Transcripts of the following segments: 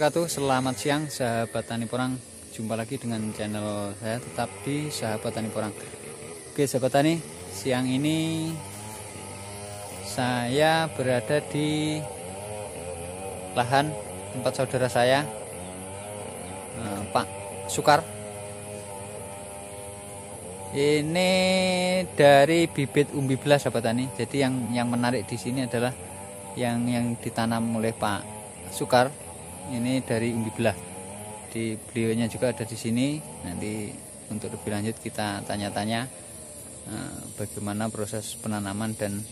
wabarakatuh. Selamat siang sahabat Tani Porang. Jumpa lagi dengan channel saya tetap di Sahabat Tani Porang. Oke sahabat tani, siang ini saya berada di lahan tempat saudara saya, Pak Sukar. Ini dari bibit umbi belah sahabat tani. Jadi yang menarik di sini adalah yang ditanam oleh Pak Sukar ini dari umbi belah. Di beliaunya juga ada di sini. Nanti untuk lebih lanjut kita tanya-tanya bagaimana proses penanaman dan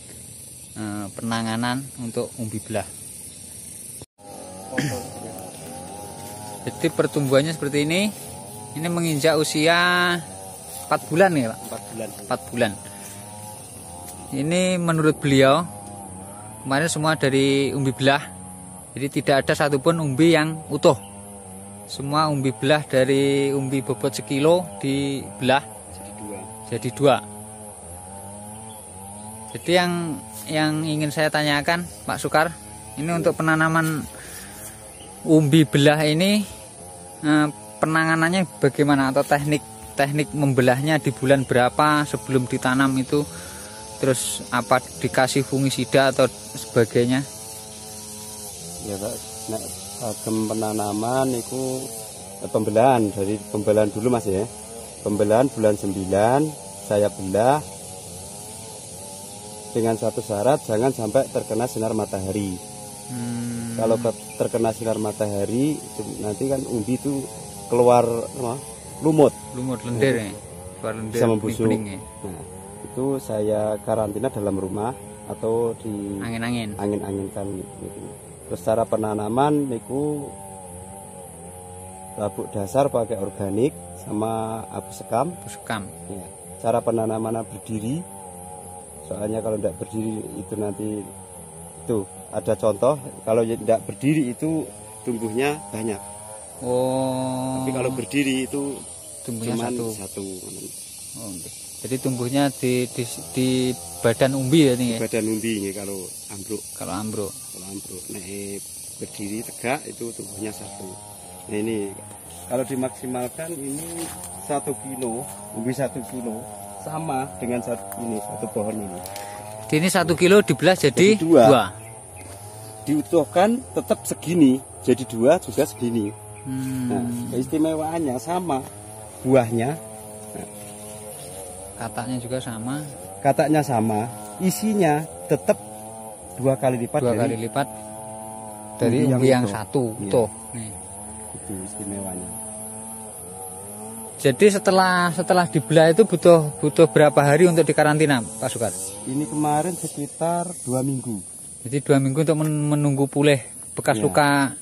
penanganan untuk umbi belah. Jadi pertumbuhannya seperti ini. Ini menginjak usia 4 bulan ya Pak? 4 bulan. Ini menurut beliau kemarin semua dari umbi belah, jadi tidak ada satupun umbi yang utuh. Semua umbi belah dari umbi bobot sekilo dibelah jadi dua. Jadi yang ingin saya tanyakan Pak Sukar, ini untuk penanaman umbi belah ini penanganannya bagaimana, atau teknik membelahnya di bulan berapa sebelum ditanam itu? Terus apa dikasih fungisida atau sebagainya? Ya Pak, nek penanaman itu pembelahan, dari pembelahan dulu Mas ya. Pembelahan bulan 9 saya belah dengan satu syarat, jangan sampai terkena sinar matahari. Kalau terkena sinar matahari nanti kan umbi itu keluar lumut lendir ya. Keluar lendir, bisa membusuk. Ya. Nah, itu saya karantina dalam rumah atau di angin-anginkan gitu. Terus cara penanaman niku labuk dasar pakai organik sama abu sekam. Ya. Cara penanaman berdiri, soalnya kalau tidak berdiri itu nanti itu ada contoh, kalau tidak berdiri itu tumbuhnya banyak. Oh. Tapi kalau berdiri itu tumbuhnya satu. Oh, okay. Jadi tumbuhnya di badan umbi ya nih. Badan umbi nih kalau ambruk. Kalau ambruk. Nah, berdiri tegak itu tumbuhnya satu. Nah ini kalau dimaksimalkan ini 1 kilo, umbi 1 kilo sama dengan satu pohon ini. Ini 1 kilo dibelah jadi dua. Diutuhkan tetap segini, jadi 2 juga segini. Nah, keistimewaannya sama buahnya. Kataknya juga sama. Kataknya sama, isinya tetap 2 kali lipat. 2 kali lipat dari umbi yang satu. Iya. Tuh, nih. Itu istimewanya. Jadi setelah dibelah itu butuh berapa hari untuk dikarantina, Pak Sukar? Ini kemarin sekitar 2 minggu. Jadi 2 minggu untuk menunggu pulih bekas luka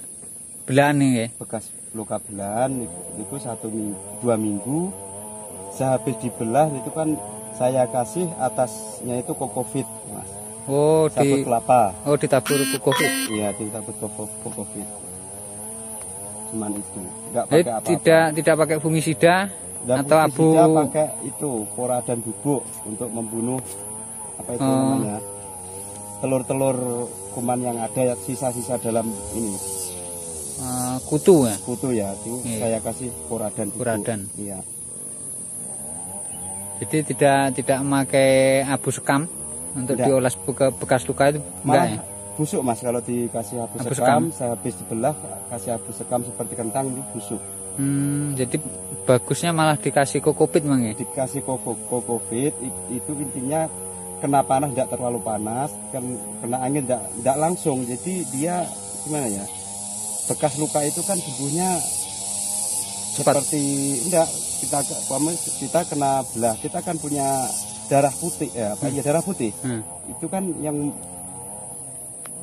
belahan nih ya. Bekas luka belahan itu 2 minggu. Sehabis dibelah itu kan saya kasih atasnya itu kokofit, Mas. Oh, sabut kelapa. Oh, ditabur kokofit. Iya, ditabur kokofit. Cuman itu. Enggak pakai apa-apa. Tidak pakai fungisida atau abu. Pakai itu pora dan bubuk untuk membunuh apa itu namanya? Telur-telur kuman yang ada, sisa-sisa dalam ini. Kutu ya. Kutu ya, itu saya kasih pora dan bubuk. Iya. Jadi tidak memakai abu sekam untuk diolas bekas luka itu enggak ya? Busuk Mas, kalau dikasih abu sekam, saya habis dibelah kasih abu sekam seperti kentang itu busuk. Jadi bagusnya malah dikasih kokopit Mang ya? Dikasih kokopit itu intinya kena panas tidak terlalu panas, kena angin tidak langsung. Jadi dia gimana ya? Bekas luka itu kan tubuhnya seperti enggak, kita kena belah, kita kan punya darah putih ya, darah putih. Itu kan yang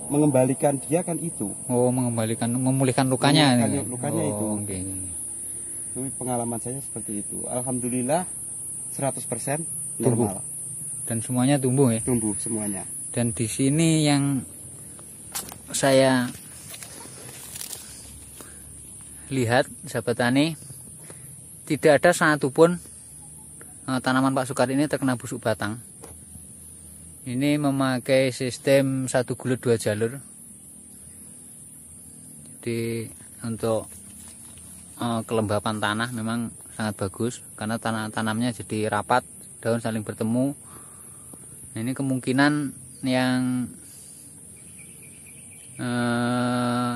mengembalikan dia kan itu. Oh, memulihkan lukanya. Lukanya itu. Okay. Itu pengalaman saya seperti itu. Alhamdulillah 100% normal. Dan semuanya tumbuh ya? Tumbuh semuanya. Dan di sini yang saya lihat sahabat tani, tidak ada satupun tanaman Pak Sukar ini terkena busuk batang. Ini memakai sistem 1 gulut 2 jalur. Jadi untuk kelembapan tanah memang sangat bagus karena tanamnya jadi rapat, daun saling bertemu. Nah, ini kemungkinan yang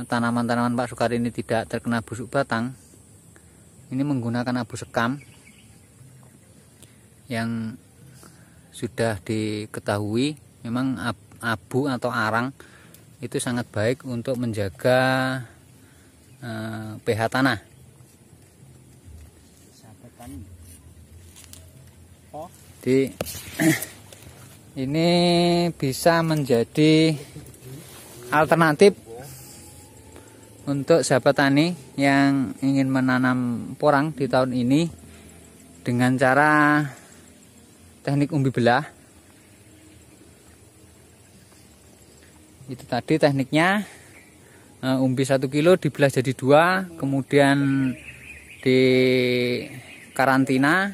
tanaman-tanaman Pak Sukar ini tidak terkena busuk batang ini menggunakan abu sekam yang sudah diketahui memang abu atau arang itu sangat baik untuk menjaga pH tanah. Jadi ini bisa menjadi alternatif untuk sahabat tani yang ingin menanam porang di tahun ini dengan cara teknik umbi belah. Itu tadi tekniknya, umbi 1 kilo dibelah jadi 2, kemudian di karantina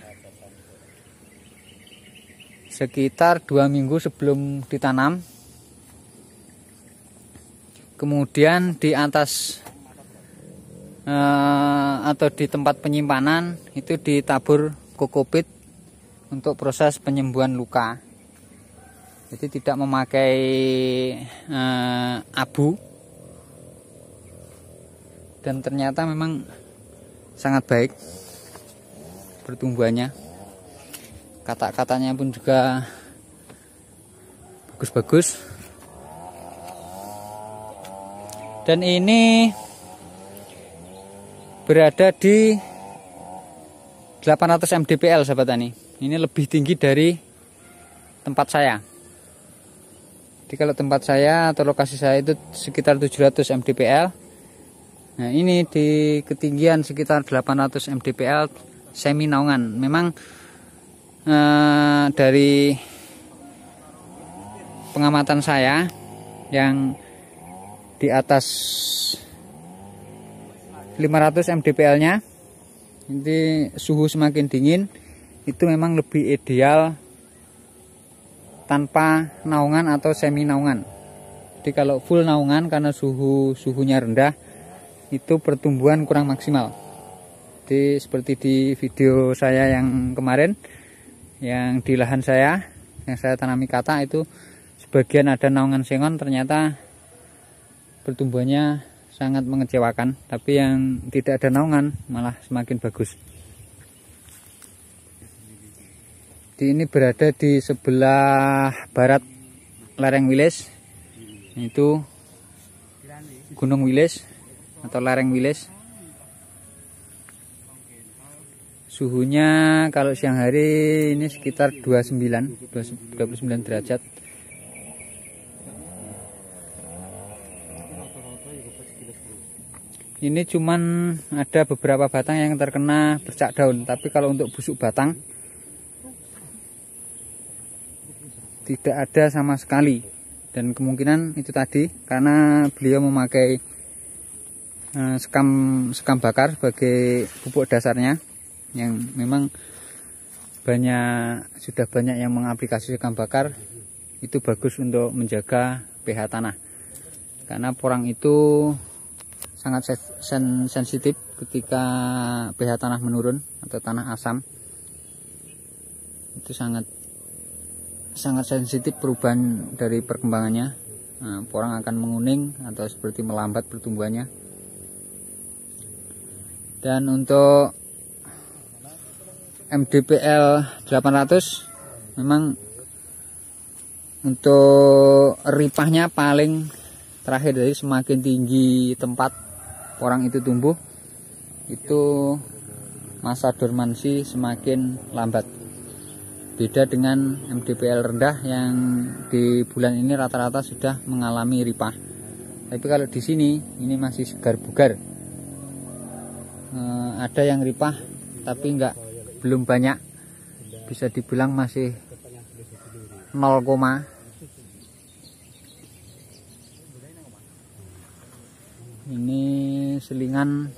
sekitar 2 minggu sebelum ditanam. Kemudian di atas atau di tempat penyimpanan itu ditabur kokopit untuk proses penyembuhan luka. Jadi tidak memakai abu, dan ternyata memang sangat baik pertumbuhannya. Kata-katanya pun juga bagus-bagus. Dan ini berada di 800 mdpl sahabat tani. Ini lebih tinggi dari tempat saya. Jadi kalau tempat saya atau lokasi saya itu sekitar 700 mdpl. Nah, ini di ketinggian sekitar 800 mdpl semi naungan. Memang dari pengamatan saya yang di atas 500 mdpl nya ini suhu semakin dingin itu memang lebih ideal tanpa naungan atau semi naungan. Jadi kalau full naungan karena suhunya rendah itu pertumbuhan kurang maksimal. Jadi seperti di video saya yang kemarin yang di lahan saya yang saya tanami kata itu sebagian ada naungan sengon, ternyata pertumbuhannya sangat mengecewakan, tapi yang tidak ada naungan malah semakin bagus. Jadi ini berada di sebelah barat lereng Wilis, itu Gunung Wilis atau lereng Wilis. Suhunya kalau siang hari ini sekitar 29 derajat. Ini cuman ada beberapa batang yang terkena bercak daun, tapi kalau untuk busuk batang tidak ada sama sekali. Dan kemungkinan itu tadi karena beliau memakai sekam bakar sebagai pupuk dasarnya, yang memang sudah banyak yang mengaplikasi sekam bakar. Itu bagus untuk menjaga pH tanah, karena porang itu sangat sensitif ketika pH tanah menurun atau tanah asam. Itu sangat sensitif perubahan dari perkembangannya. Nah, porang akan menguning atau seperti melambat pertumbuhannya. Dan untuk mdpl 800 memang untuk ripahnya paling terakhir, dari semakin tinggi tempat porang itu tumbuh, itu masa dormansi semakin lambat. Beda dengan mdpl rendah yang di bulan ini rata-rata sudah mengalami ripah. Tapi kalau di sini ini masih segar bugar. Ada yang ripah tapi belum banyak, bisa dibilang masih 0, ini selingan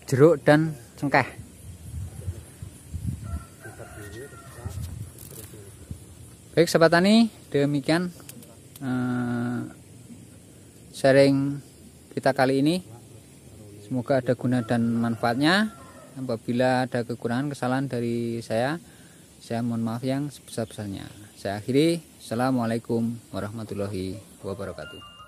jeruk dan cengkeh. Baik sahabat tani, demikian sharing kita kali ini. Semoga ada guna dan manfaatnya. Apabila ada kekurangan kesalahan dari saya mohon maaf yang sebesar-besarnya. Saya akhiri. Assalamualaikum warahmatullahi wabarakatuh.